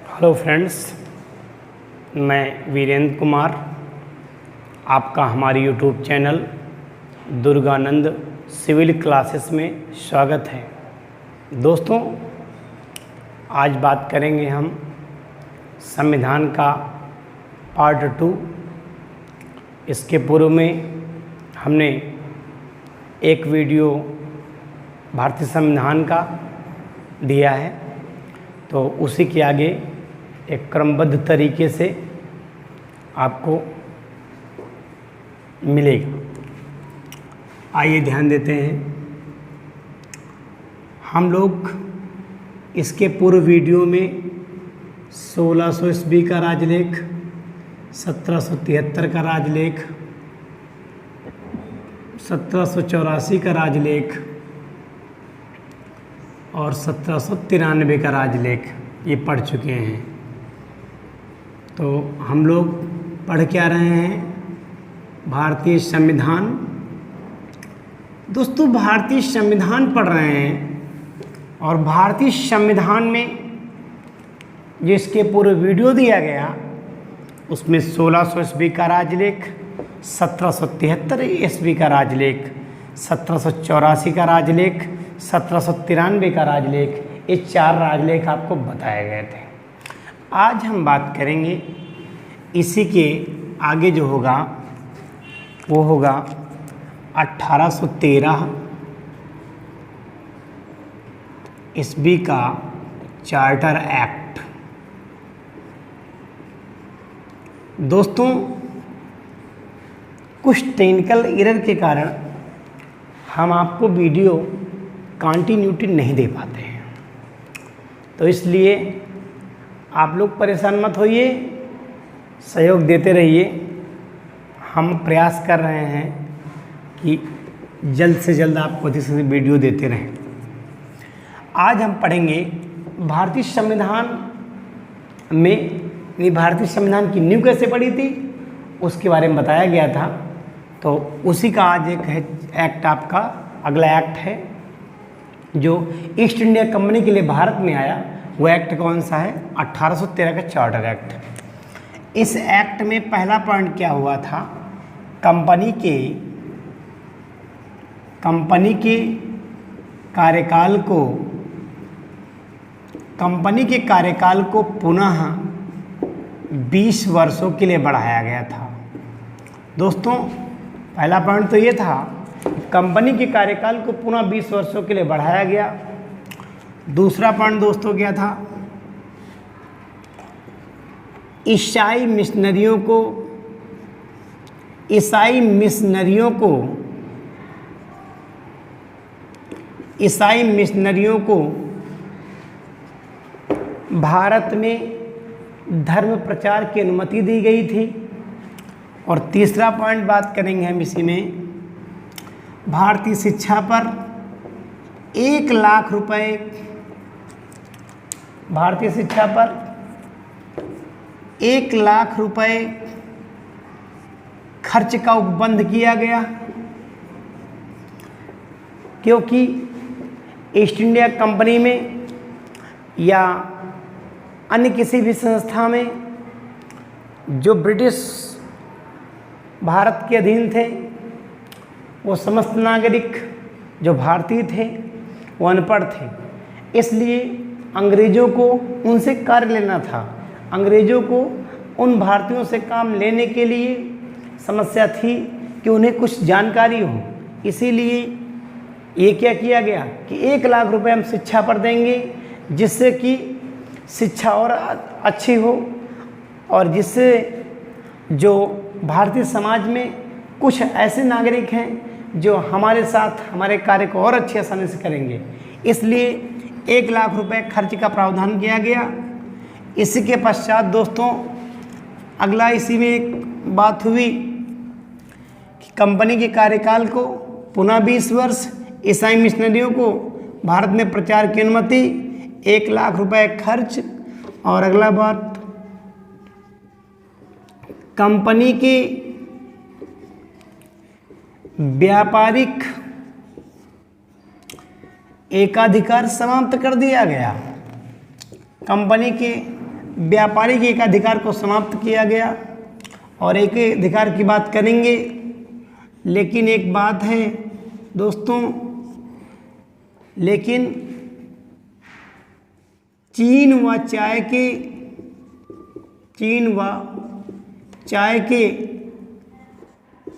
Hello friends, मैं वीरेंद्र कुमार, आपका हमारे YouTube channel Durganand civil classes में स्वागत है। दोस्तों, आज बात करेंगे हम संविधान का पार्ट 2। इसके पूर्व में हमने एक वीडियो भारतीय संविधान का दिया है, तो उसी के आगे एक क्रमबद्ध तरीके से आपको मिलेगा। आइए ध्यान देते हैं। हम लोग इसके पूर्व वीडियो में 1600 ईस्वी का राजलेख, 1773 का राजलेख, 1784 का राजलेख और 1793 का राजलेख ये पढ़ चुके हैं। तो हम लोग पढ़ क्या रहे हैं? भारतीय संविधान। दोस्तों, भारतीय संविधान पढ़ रहे हैं और भारतीय संविधान में जिसके पूर्व वीडियो दिया गया उसमें 1600 ईस्वी का राजलेख, 1773 ईस्वी का राजलेख, 1784 का राजलेख, 1793 का राजलेख, ये 4 राजलेख आपको बताए गए थे। आज हम बात करेंगे इसी के आगे जो होगा वो होगा 1813 ईस्वी का चार्टर एक्ट। दोस्तों, कुछ टेक्निकल एरर के कारण हम आपको वीडियो कंटिन्यूटी नहीं दे पाते हैं, तो इसलिए आप लोग परेशान मत होइए, सहयोग देते रहिए। हम प्रयास कर रहे हैं कि जल्द से जल्द आपको अधिक से वीडियो देते रहें। आज हम पढ़ेंगे भारतीय संविधान में भारतीय संविधान की नींव कैसे पड़ी थी उसके बारे में बताया गया था। तो उसी का आज एक एक्ट आपका अगला एक्ट है जो ईस्ट इंडिया कंपनी के लिए भारत में आया। वो एक्ट कौन सा है? 1813 का चार्टर एक्ट। इस एक्ट में पहला पॉइंट क्या हुआ था? कंपनी के कार्यकाल को पुनः 20 वर्षों के लिए बढ़ाया गया था। दोस्तों, पहला पॉइंट तो ये था, कंपनी के कार्यकाल को पुनः 20 वर्षों के लिए बढ़ाया गया। दूसरा पॉइंट दोस्तों क्या था? ईसाई मिशनरियों को भारत में धर्म प्रचार की अनुमति दी गई थी। और तीसरा पॉइंट बात करेंगे हम इसी में, भारतीय शिक्षा पर 1 लाख रुपए, भारतीय शिक्षा पर 1 लाख रुपए खर्च का उपबंध किया गया, क्योंकि ईस्ट इंडिया कंपनी में या अन्य किसी भी संस्था में जो ब्रिटिश भारत के अधीन थे, वो समस्त नागरिक जो भारतीय थे वो अनपढ़ थे। इसलिए अंग्रेज़ों को उनसे कार्य लेना था। अंग्रेज़ों को उन भारतीयों से काम लेने के लिए समस्या थी कि उन्हें कुछ जानकारी हो। इसीलिए ये क्या किया गया कि 1 लाख रुपए हम शिक्षा पर देंगे, जिससे कि शिक्षा और अच्छी हो और जिससे जो भारतीय समाज में कुछ ऐसे नागरिक हैं जो हमारे साथ हमारे कार्य को और अच्छी आसानी से करेंगे। इसलिए 1 लाख रुपए खर्च का प्रावधान किया गया। इसी के पश्चात दोस्तों अगला इसी में एक बात हुई कि कंपनी के कार्यकाल को पुनः 20 वर्ष, ईसाई मिशनरियों को भारत में प्रचार की अनुमति, 1 लाख रुपए खर्च। और अगला बात, कंपनी के व्यापारिक एकाधिकार समाप्त कर दिया गया। कंपनी के व्यापारिक एकाधिकार को समाप्त किया गया। और एक अधिकार की बात करेंगे, लेकिन एक बात है दोस्तों, लेकिन चीन व चाय के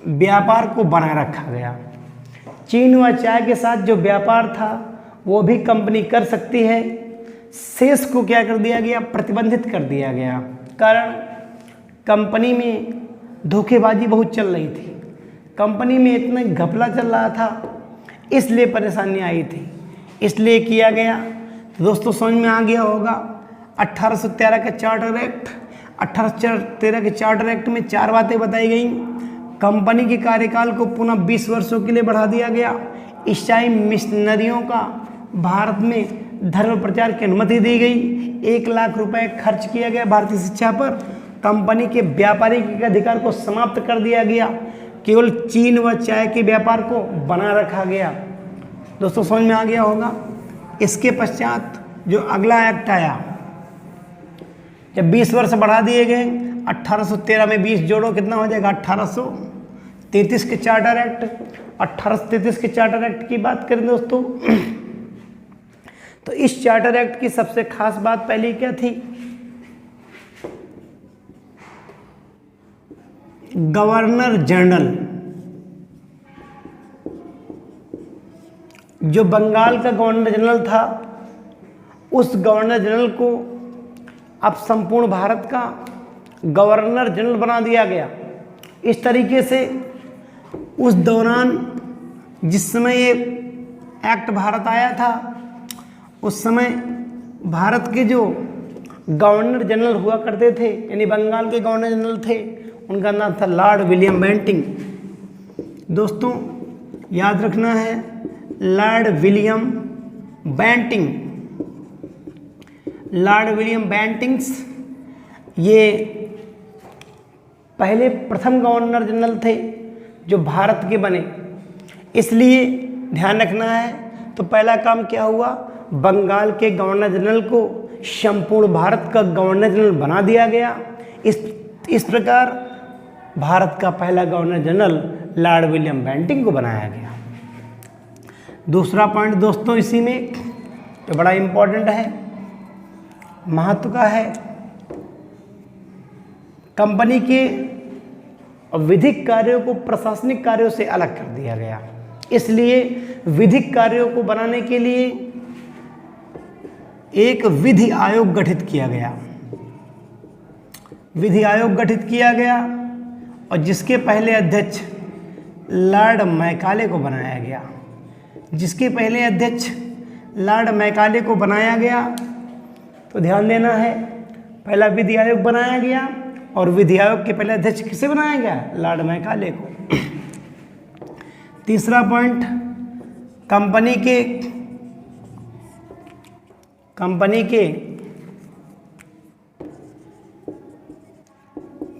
व्यापार को बनाए रखा गया। चीन व चाय के साथ जो व्यापार था वो भी कंपनी कर सकती है, शेष को क्या कर दिया गया, प्रतिबंधित कर दिया गया। कारण कंपनी में धोखेबाजी बहुत चल रही थी, कंपनी में इतना घपला चल रहा था, इसलिए परेशानी आई थी, इसलिए किया गया। तो दोस्तों समझ में आ गया होगा 1813 का चार्टर एक्ट। 1813 के चार्टर एक्ट में 4 बातें बताई गई। कंपनी के कार्यकाल को पुनः 20 वर्षों के लिए बढ़ा दिया गया। ईसाई मिशनरियों का भारत में धर्म प्रचार की अनुमति दी गई। 1 लाख रुपए खर्च किया गया भारतीय शिक्षा पर। कंपनी के व्यापारिक अधिकार को समाप्त कर दिया गया। केवल चीन व चाय के व्यापार को बना रखा गया। दोस्तों समझ में आ गया होगा। इसके पश्चात जो अगला एक्ट आया, जब 20 वर्ष बढ़ा दिए गए, 1813 में 20 जोड़ो कितना हो जाएगा, 1833 के चार्टर एक्ट। 1833 के चार्टर एक्ट की बात करें दोस्तों, तो इस चार्टर एक्ट की सबसे खास बात पहली क्या थी, गवर्नर जनरल, जो बंगाल का गवर्नर जनरल था, उस गवर्नर जनरल को अब संपूर्ण भारत का गवर्नर जनरल बना दिया गया। इस तरीके से उस दौरान जिस समय ये एक्ट भारत आया था, उस समय भारत के जो गवर्नर जनरल हुआ करते थे, यानी बंगाल के गवर्नर जनरल थे, उनका नाम था लॉर्ड विलियम बेंटिंग। दोस्तों याद रखना है, Lord William Bentinck. Lord William Bentinck's ये पहले प्रथम गवर्नर जनरल थे जो भारत के बने, इसलिए ध्यान रखना है। तो पहला काम क्या हुआ, बंगाल के गवर्नर जनरल को संपूर्ण भारत का गवर्नर जनरल बना दिया गया। इस प्रकार भारत का पहला governor general lord William Bentinck को बनाया गया। दूसरा पॉइंट दोस्तों इसी में तो बड़ा इंपॉर्टेंट है, महत्व का है, कंपनी के विधिक कार्यों को प्रशासनिक कार्यों से अलग कर दिया गया। इसलिए विधिक कार्यों को बनाने के लिए एक विधि आयोग गठित किया गया। विधि आयोग गठित किया गया और जिसके पहले अध्यक्ष लॉर्ड मैकाले को बनाया गया। जिसके पहले अध्यक्ष लॉर्ड मैकाले को बनाया गया, तो ध्यान देना है, पहला विधि आयोग बनाया गया और विधि आयोग के पहले अध्यक्ष किसे बनाया गया, लॉर्ड मैकाले को। तीसरा पॉइंट, कंपनी के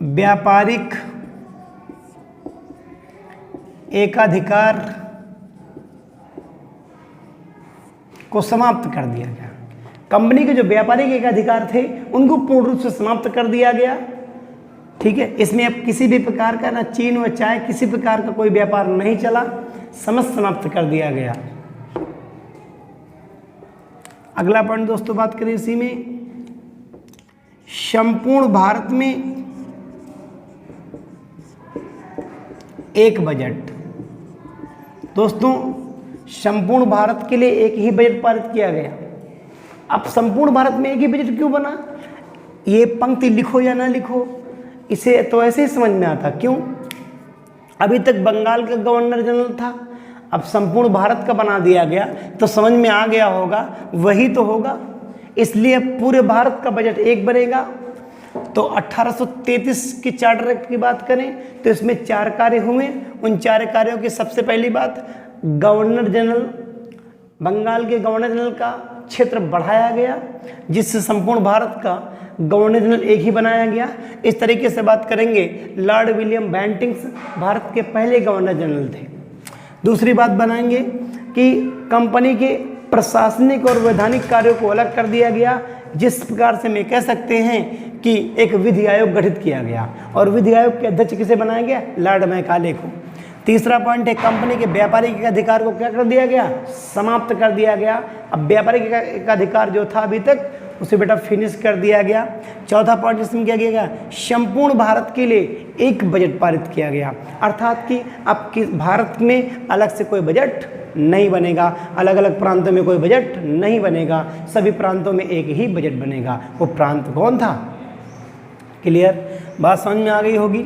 व्यापारिक एकाधिकार को समाप्त कर दिया गया। कंपनी के जो व्यापारिक एकाधिकार थे उनको पूर्ण रूप से समाप्त कर दिया गया। ठीक है, इसमें अब किसी भी प्रकार का ना चीन व चाय किसी प्रकार का कोई व्यापार नहीं चला, समस्त समाप्त कर दिया गया। अगला पॉइंट दोस्तों बात करें इसी में, संपूर्ण भारत में एक बजट। दोस्तों संपूर्ण भारत के लिए एक ही बजट पारित किया गया। अब संपूर्ण भारत में एक ही बजट क्यों बना, ये पंक्ति लिखो या ना लिखो, इसे तो ऐसे ही समझ में आता। क्यों, अभी तक बंगाल का गवर्नर जनरल था, अब संपूर्ण भारत का बना दिया गया, तो समझ में आ गया होगा वही तो होगा, इसलिए पूरे भारत का बजट एक बनेगा। तो 1833 की चार्टर एक्ट की बात करें तो इसमें 4 कार्य हुए। उन 4 कार्यों की सबसे पहली बात, गवर्नर जनरल, बंगाल के गवर्नर जनरल का क्षेत्र बढ़ाया गया, जिससे संपूर्ण भारत का गवर्नर जनरल एक ही बनाया गया। इस तरीके से बात करेंगे, लॉर्ड विलियम बेंटिंग्स भारत के पहले गवर्नर जनरल थे। दूसरी बात बनाएंगे कि कंपनी के प्रशासनिक और वैधानिक कार्यों को अलग कर दिया गया। जिस प्रकार से मैं कह सकते हैं कि एक विधि आयोग गठित किया गया और विधि आयोग के अध्यक्ष किसे बनाया गया, लॉर्ड मैकाले को। तीसरा पॉइंट है कंपनी के व्यापारिक अधिकार को क्या कर दिया गया, समाप्त कर दिया गया। अब व्यापारिक अधिकार जो था अभी तक उसे बेटा फिनिश कर दिया गया। चौथा पॉइंट इसमें क्या किया गया, संपूर्ण भारत के लिए एक बजट पारित किया गया, अर्थात कि अब भारत में अलग से कोई बजट नहीं बनेगा, अलग अलग प्रांतों में कोई बजट नहीं बनेगा, सभी प्रांतों में एक ही बजट बनेगा। वो प्रांत कौन था? क्लियर, बात समझ में आ गई होगी।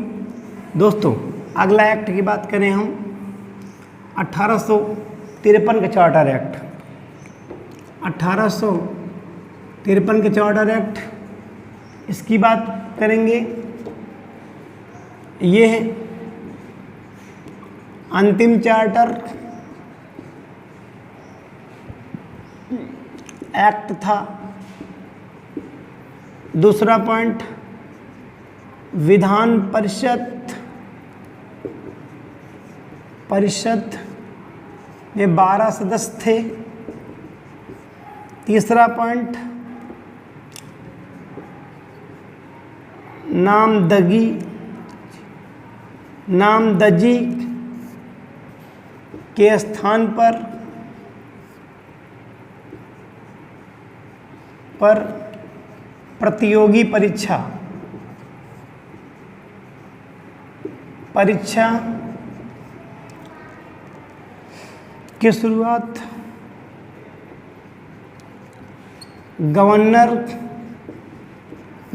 दोस्तों अगला एक्ट की बात करें हम 1853 का चार्टर एक्ट। 1853 के चार्टर एक्ट, इसकी बात करेंगे। ये है अंतिम चार्टर एक्ट था। दूसरा पॉइंट, विधान परिषद में 12 सदस्य थे। तीसरा पॉइंट, नामदगी के स्थान पर प्रतियोगी परीक्षा की शुरुआत गवर्नर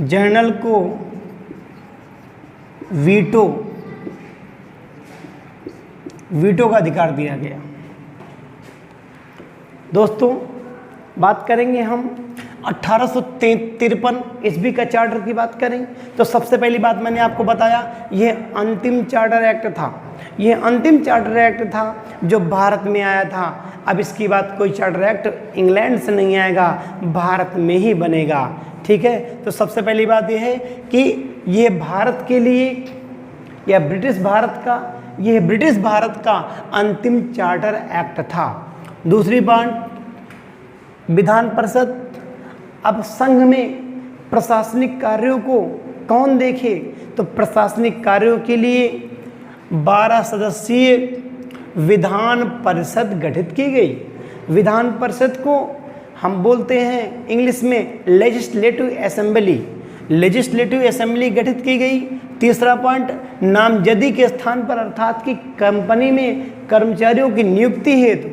जनरल को वीटो का अधिकार दिया गया। दोस्तों बात करेंगे हम 1853 ईस्वी का चार्टर की बात करें तो सबसे पहली बात मैंने आपको बताया, यह अंतिम चार्टर एक्ट था। यह अंतिम चार्टर एक्ट था जो भारत में आया था। अब इसकी बात, कोई चार्टर एक्ट इंग्लैंड से नहीं आएगा, भारत में ही बनेगा। ठीक है, तो सबसे पहली बात यह है कि यह भारत के लिए या ब्रिटिश भारत का अंतिम चार्टर एक्ट था। दूसरी बात, विधान परिषद। अब संघ में प्रशासनिक कार्यों को कौन देखे, तो प्रशासनिक कार्यों के लिए 12 सदस्यीय विधान परिषद गठित की गई। विधान परिषद को हम बोलते हैं इंग्लिश में लेजिस्लेटिव असेंबली गठित की गई। तीसरा पॉइंट, नामजदी के स्थान पर, अर्थात कि कंपनी में कर्मचारियों की नियुक्ति हेतु,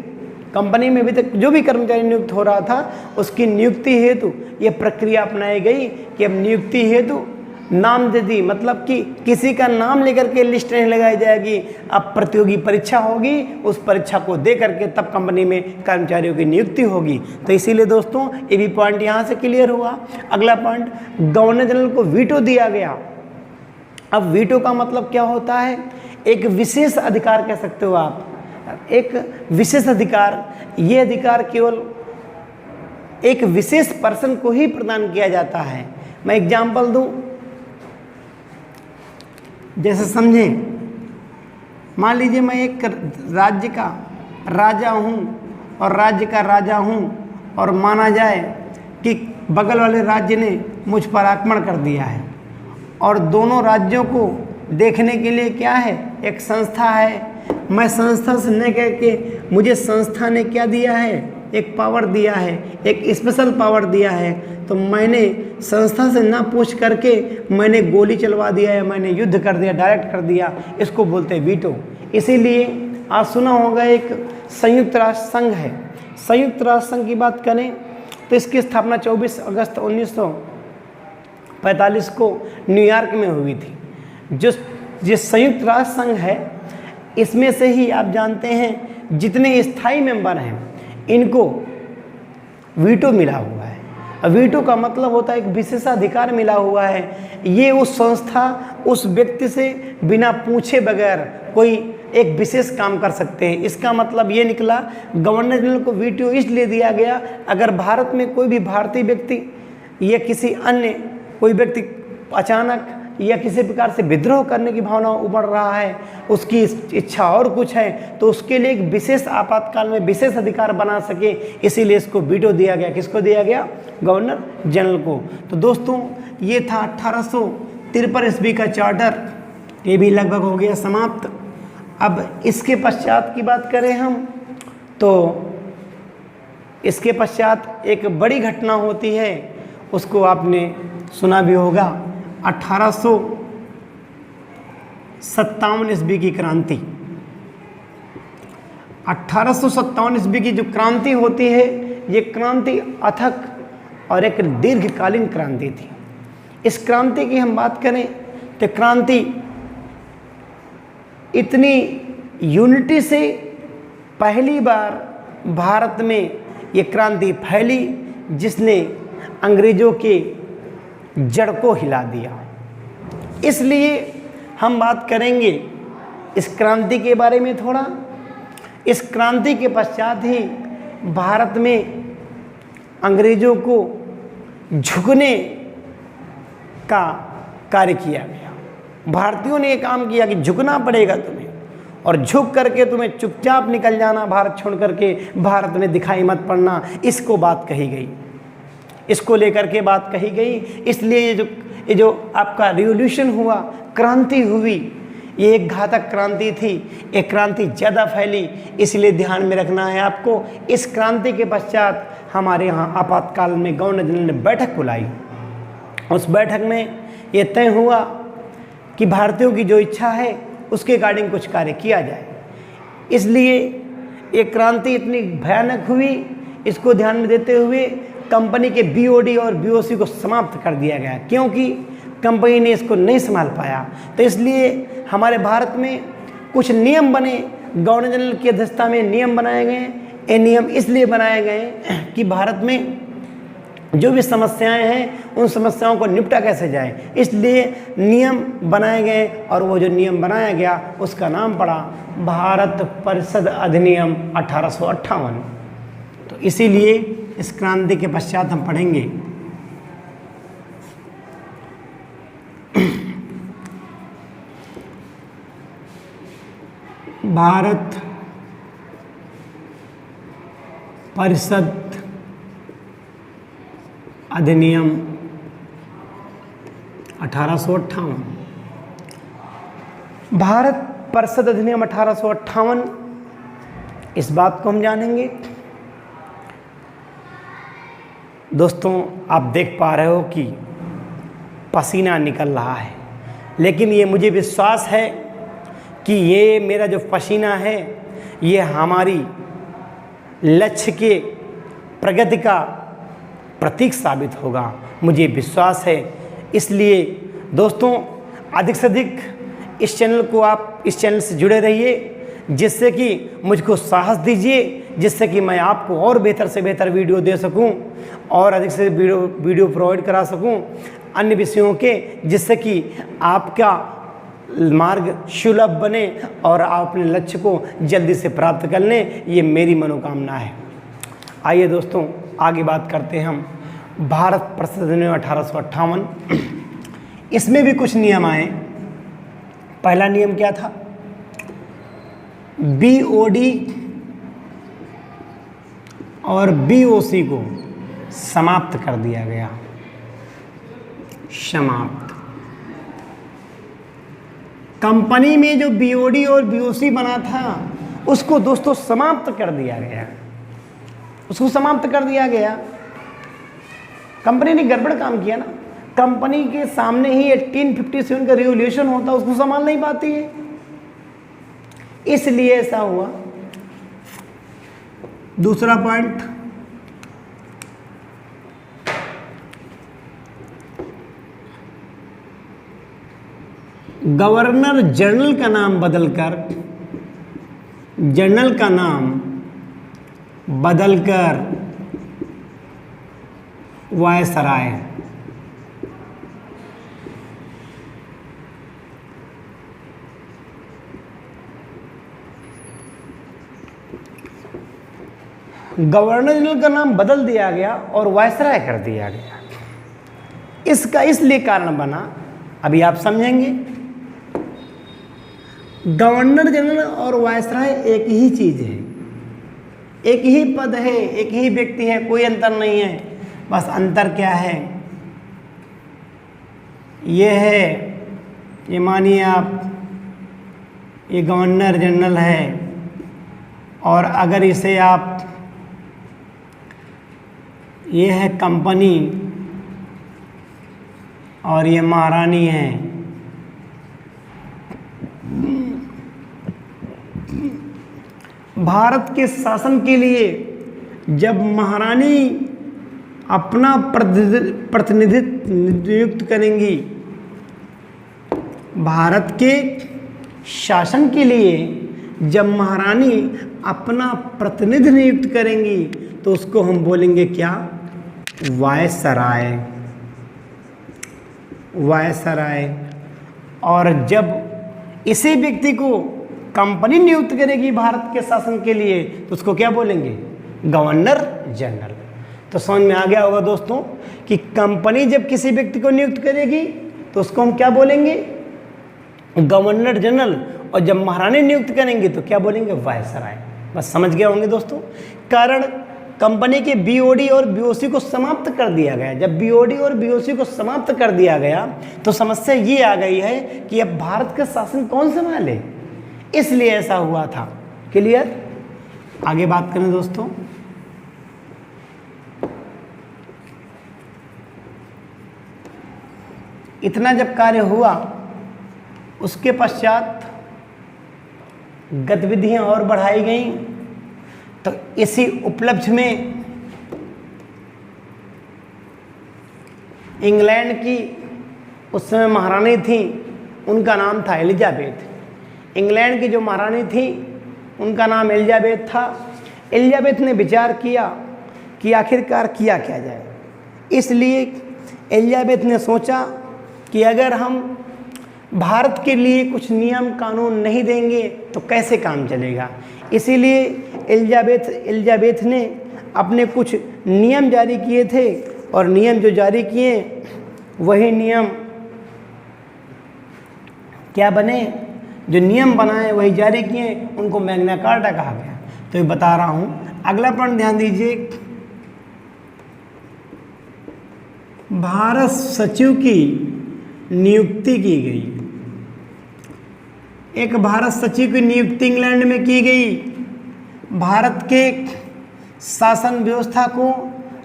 कंपनी में अभी तक जो भी कर्मचारी नियुक्त हो रहा था उसकी नियुक्ति हेतु यह प्रक्रिया अपनाई गई कि अब नियुक्ति हेतु नामजदी, मतलब कि किसी का नाम लेकर के लिस्ट नहीं लगाई जाएगी, अब प्रतियोगी परीक्षा होगी, उस परीक्षा को दे करके तब कंपनी में कर्मचारियों की नियुक्ति होगी। तो इसीलिए दोस्तों ये भी पॉइंट यहाँ से क्लियर हुआ। अगला पॉइंट, गवर्नर जनरल को वीटो दिया गया। अब वीटो का मतलब क्या होता है, एक विशेष अधिकार कह सकते हो आप, एक विशेष अधिकार। ये अधिकार केवल एक विशेष पर्सन को ही प्रदान किया जाता है। मैं एग्जाम्पल दूं, जैसे समझें, मान लीजिए मैं एक राज्य का राजा हूं और राज्य का राजा हूं और माना जाए कि बगल वाले राज्य ने मुझ पर आक्रमण कर दिया है और दोनों राज्यों को देखने के लिए क्या है, एक संस्था है। मैं संस्था से न कह के, मुझे संस्था ने क्या दिया है, एक पावर दिया है, एक स्पेशल पावर दिया है, तो मैंने संस्था से ना पूछ करके मैंने गोली चलवा दिया है, मैंने युद्ध कर दिया, डायरेक्ट कर दिया, इसको बोलते हैं वीटो। इसीलिए आज सुना होगा एक संयुक्त राष्ट्र संघ है। संयुक्त राष्ट्र संघ की बात करें तो इसकी स्थापना 24 अगस्त 1945 को न्यूयॉर्क में हुई थी। जो संयुक्त राष्ट्र संघ है, इसमें से ही आप जानते हैं जितने स्थायी मेंबर हैं इनको वीटो मिला हुआ है। वीटो का मतलब होता है एक विशेषाधिकार मिला हुआ है। ये उस संस्था, उस व्यक्ति से बिना पूछे बगैर कोई एक विशेष काम कर सकते हैं। इसका मतलब ये निकला, गवर्नर जनरल को वीटो इसलिए दिया गया, अगर भारत में कोई भी भारतीय व्यक्ति या किसी अन्य कोई व्यक्ति अचानक या किसी प्रकार से विद्रोह करने की भावना उमड़ रहा है, उसकी इच्छा और कुछ है, तो उसके लिए एक विशेष आपातकाल में विशेष अधिकार बना सके, इसीलिए इसको वीटो दिया गया। किसको दिया गया? गवर्नर जनरल को। तो दोस्तों ये था 1853 ईस्वी का चार्टर, ये भी लगभग हो गया समाप्त। अब इसके पश्चात की बात करें हम तो इसके पश्चात एक बड़ी घटना होती है, उसको आपने सुना भी होगा, 1857 ईस्वी की क्रांति। 1857 ईस्वी की जो क्रांति होती है, ये क्रांति अथक और एक दीर्घकालीन क्रांति थी। इस क्रांति की हम बात करें तो क्रांति इतनी यूनिटी से पहली बार भारत में ये क्रांति फैली जिसने अंग्रेजों के जड़ को हिला दिया। इसलिए हम बात करेंगे इस क्रांति के बारे में थोड़ा। इस क्रांति के पश्चात ही भारत में अंग्रेजों को झुकने का कार्य किया गया। भारतीयों ने ये काम किया कि झुकना पड़ेगा तुम्हें, और झुक करके तुम्हें चुपचाप निकल जाना, भारत छोड़ करके भारत में दिखाई मत पड़ना, इसको बात कही गई, इसको लेकर के बात कही गई। इसलिए ये जो आपका रिवॉल्यूशन हुआ, क्रांति हुई, ये एक घातक क्रांति थी। एक क्रांति ज़्यादा फैली, इसलिए ध्यान में रखना है आपको। इस क्रांति के पश्चात हमारे यहाँ आपातकाल में गवर्नर जनरल ने बैठक बुलाई। उस बैठक में ये तय हुआ कि भारतीयों की जो इच्छा है उसके अकॉर्डिंग कुछ कार्य किया जाए। इसलिए ये क्रांति इतनी भयानक हुई, इसको ध्यान में देते हुए कंपनी के बीओडी और बीओसी को समाप्त कर दिया गया, क्योंकि कंपनी ने इसको नहीं संभाल पाया। तो इसलिए हमारे भारत में कुछ नियम बने, गवर्नर जनरल की अध्यक्षता में नियम बनाए गए। ये नियम इसलिए बनाए गए कि भारत में जो भी समस्याएं हैं उन समस्याओं को निपटा कैसे जाए, इसलिए नियम बनाए गए। और वो जो नियम बनाया गया उसका नाम पड़ा भारत परिषद अधिनियम 1858। तो इसीलिए इस क्रांति के पश्चात हम पढ़ेंगे भारत परिषद अधिनियम 1858। भारत परिषद अधिनियम 1858, इस बात को हम जानेंगे। दोस्तों आप देख पा रहे हो कि पसीना निकल रहा है, लेकिन ये मुझे विश्वास है कि ये मेरा जो पसीना है ये हमारी लक्ष्य के प्रगति का प्रतीक साबित होगा, मुझे विश्वास है। इसलिए दोस्तों अधिक से अधिक इस चैनल से जुड़े रहिए, जिससे कि मुझको साहस दीजिए, जिससे कि मैं आपको और बेहतर से बेहतर वीडियो दे सकूं और अधिक से वीडियो प्रोवाइड करा सकूं अन्य विषयों के, जिससे कि आपका मार्ग सुलभ बने और आप अपने लक्ष्य को जल्दी से प्राप्त कर लें, ये मेरी मनोकामना है। आइए दोस्तों आगे बात करते हैं हम भारत परिषद अधिनियम 1858। इसमें भी कुछ नियम आए। पहला नियम क्या था? बीओडी और बीओसी को समाप्त कर दिया गया। समाप्त। कंपनी में जो बीओडी और बीओसी बना था उसको दोस्तों समाप्त कर दिया गया, उसको समाप्त कर दिया गया। कंपनी ने गड़बड़ काम किया ना, कंपनी के सामने ही 1857 का रिवॉल्यूशन होता, उसको संभाल नहीं पाती है, इसलिए ऐसा हुआ। दूसरा पॉइंट, गवर्नर जनरल का नाम बदलकर वायसराय। गवर्नर जनरल का नाम बदल दिया गया और वायसराय कर दिया गया। इसका इसलिए कारण बना, अभी आप समझेंगे। गवर्नर जनरल और वायसराय एक ही चीज़ है, एक ही पद है, एक ही व्यक्ति है, कोई अंतर नहीं है। बस अंतर क्या है, ये है, ये मानिए आप, ये गवर्नर जनरल है, और अगर इसे आप, ये है कंपनी और ये महारानी है। भारत के शासन के लिए जब महारानी अपना प्रतिनिधित्व नियुक्त करेंगी, भारत के शासन के लिए जब महारानी अपना प्रतिनिधि नियुक्त करेंगी तो उसको हम बोलेंगे क्या, वायसराय, वायसराय। और जब इसी व्यक्ति को कंपनी नियुक्त करेगी भारत के शासन के लिए तो उसको क्या बोलेंगे, गवर्नर जनरल। तो समझ में आ गया होगा दोस्तों कि कंपनी जब किसी व्यक्ति को नियुक्त करेगी तो उसको हम क्या बोलेंगे, गवर्नर जनरल, और जब महारानी नियुक्त करेंगे तो क्या बोलेंगे, वायसराय। बस समझ गए होंगे दोस्तों। कारण कंपनी के बीओडी और बीओसी को समाप्त कर दिया गया। जब बीओडी और बीओसी को समाप्त कर दिया गया तो समस्या ये आ गई है कि अब भारत का शासन कौन संभाले, इसलिए ऐसा हुआ था। क्लियर? आगे बात करें दोस्तों। इतना जब कार्य हुआ उसके पश्चात गतिविधियां और बढ़ाई गई। तो इसी उपलक्ष्य में इंग्लैंड की उस समय महारानी थी, उनका नाम था एलिजाबेथ। इंग्लैंड की जो महारानी थी उनका नाम एलिजाबेथ था। एलिजाबेथ ने विचार किया कि आखिरकार किया क्या जाए, इसलिए एलिजाबेथ ने सोचा कि अगर हम भारत के लिए कुछ नियम कानून नहीं देंगे तो कैसे काम चलेगा। इसीलिए एलिजाबेथ ने अपने कुछ नियम जारी किए थे, और नियम जो जारी किए वही नियम क्या बने, जो नियम बनाए वही जारी किए, उनको मैग्ना कार्टा कहा गया। तो ये बता रहा हूँ। अगला पॉइंट ध्यान दीजिए, भारत सचिव की नियुक्ति की गई। एक भारत सचिव की नियुक्ति इंग्लैंड में की गई। भारत के शासन व्यवस्था को,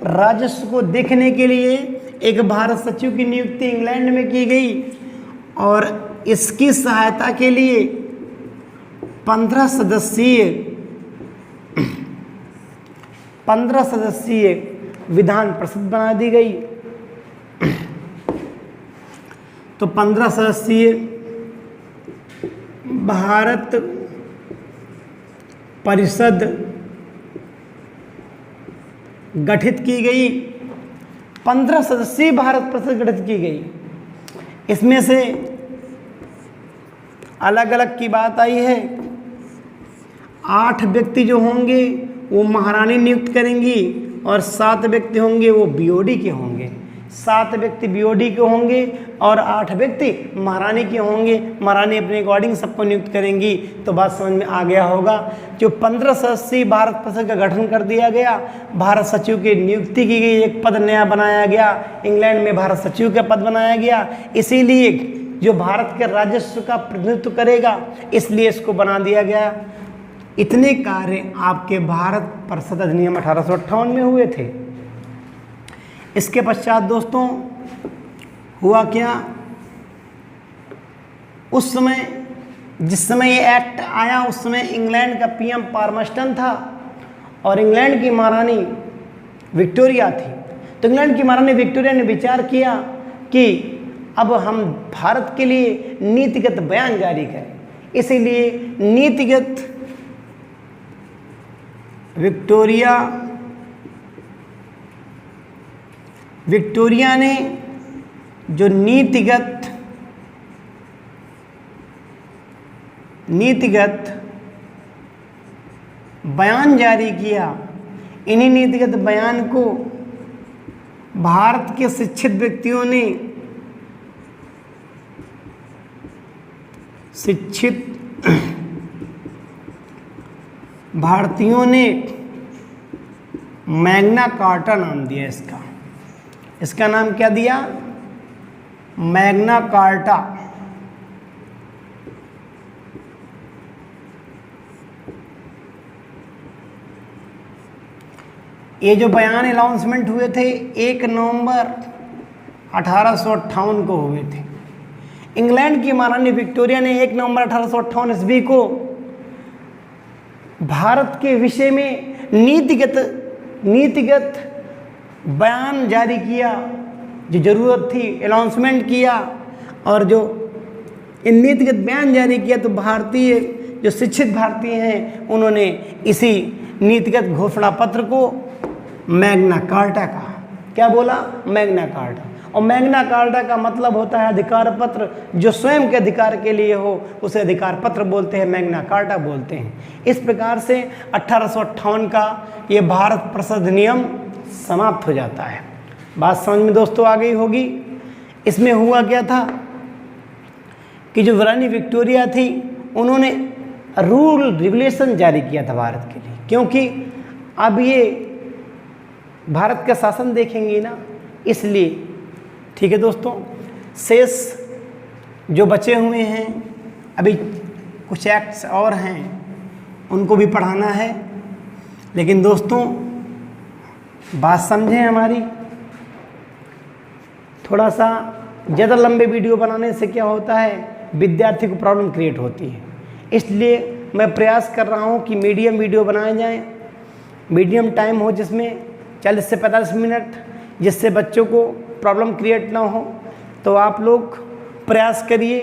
राजस्व को देखने के लिए एक भारत सचिव की नियुक्ति इंग्लैंड में की गई, और इसकी सहायता के लिए 15 सदस्यीय विधान परिषद बना दी गई। तो 15 सदस्यीय भारत परिषद गठित की गई। 15 सदस्यीय भारत परिषद गठित की गई। इसमें से अलग अलग की बात आई है। 8 व्यक्ति जो होंगे वो महारानी नियुक्त करेंगी, और 7 व्यक्ति होंगे वो बीओडी के होंगे। 7 व्यक्ति बीओडी के होंगे और 8 व्यक्ति महारानी के होंगे। महारानी अपने अकॉर्डिंग सबको नियुक्त करेंगी। तो बात समझ में आ गया होगा। जो 15 सदस्यीय भारत परिषद का गठन कर दिया गया, भारत सचिव की नियुक्ति की गई, एक पद नया बनाया गया, इंग्लैंड में भारत सचिव का पद बनाया गया। इसीलिए जो भारत के राजस्व का प्रतिनिधित्व करेगा, इसलिए इसको बना दिया गया। इतने कार्य आपके भारत परिषद अधिनियम 1858 में हुए थे। इसके पश्चात दोस्तों हुआ क्या, उस समय जिस समय ये एक्ट आया उस समय इंग्लैंड का पीएम पार्मस्टन था, और इंग्लैंड की महारानी विक्टोरिया थी। तो इंग्लैंड की महारानी विक्टोरिया ने विचार किया कि अब हम भारत के लिए नीतिगत बयान जारी करें। इसीलिए नीतिगत विक्टोरिया ने जो नीतिगत बयान जारी किया, इन्हीं नीतिगत बयान को भारत के शिक्षित व्यक्तियों ने शिक्षित भारतीयों ने मैग्ना कार्टा नाम दिया इसका। इसका नाम क्या दिया? Magna carta. ये जो बयान अनाउंसमेंट हुए थे 1 नवंबर 1858 को हुए थे। इंग्लैंड की महारानी विक्टोरिया ने 1 नवंबर 1858 ईस्वी को भारत के विषय में नीतिगत बयान जारी किया, जो ज़रूरत थी अनाउंसमेंट किया, और जो इन नीतिगत बयान जारी किया तो भारतीय जो शिक्षित भारतीय हैं उन्होंने इसी नीतिगत घोषणा पत्र को मैग्ना कार्टा कहा। क्या बोला? Magna carta. और मैग्ना कार्टा का मतलब होता है अधिकार पत्र, जो स्वयं के अधिकार के लिए हो उसे अधिकार पत्र बोलते हैं, मैग्ना कार्टा बोलते हैं। इस प्रकार से 1858 का ये भारत प्रसिद्ध नियम समाप्त हो जाता है। बात समझ में दोस्तों आ गई होगी। इसमें हुआ क्या था कि जो रानी विक्टोरिया थी उन्होंने रूल रेगुलेशन जारी किया था भारत के लिए, क्योंकि अब ये भारत का शासन देखेंगी ना, इसलिए। ठीक है दोस्तों, शेष जो बचे हुए हैं अभी कुछ एक्ट्स और हैं उनको भी पढ़ाना है, लेकिन दोस्तों बात समझें हमारी। थोड़ा सा ज़्यादा लंबे वीडियो बनाने से क्या होता है, विद्यार्थी को प्रॉब्लम क्रिएट होती है। इसलिए मैं प्रयास कर रहा हूँ कि मीडियम वीडियो बनाए जाएं, मीडियम टाइम हो जिसमें 40 से 45 मिनट, जिससे बच्चों को प्रॉब्लम क्रिएट ना हो। तो आप लोग प्रयास करिए,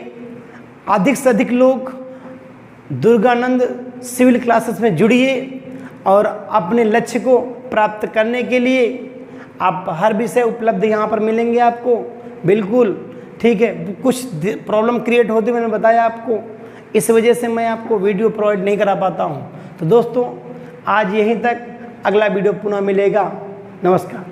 अधिक से अधिक लोग दुर्गानंद सिविल क्लासेस में जुड़िए और अपने लक्ष्य को प्राप्त करने के लिए आप हर विषय उपलब्ध यहाँ पर मिलेंगे आपको, बिल्कुल। ठीक है, कुछ प्रॉब्लम क्रिएट होती मैंने बताया आपको, इस वजह से मैं आपको वीडियो प्रोवाइड नहीं करा पाता हूँ। तो दोस्तों आज यहीं तक, अगला वीडियो पुनः मिलेगा। नमस्कार।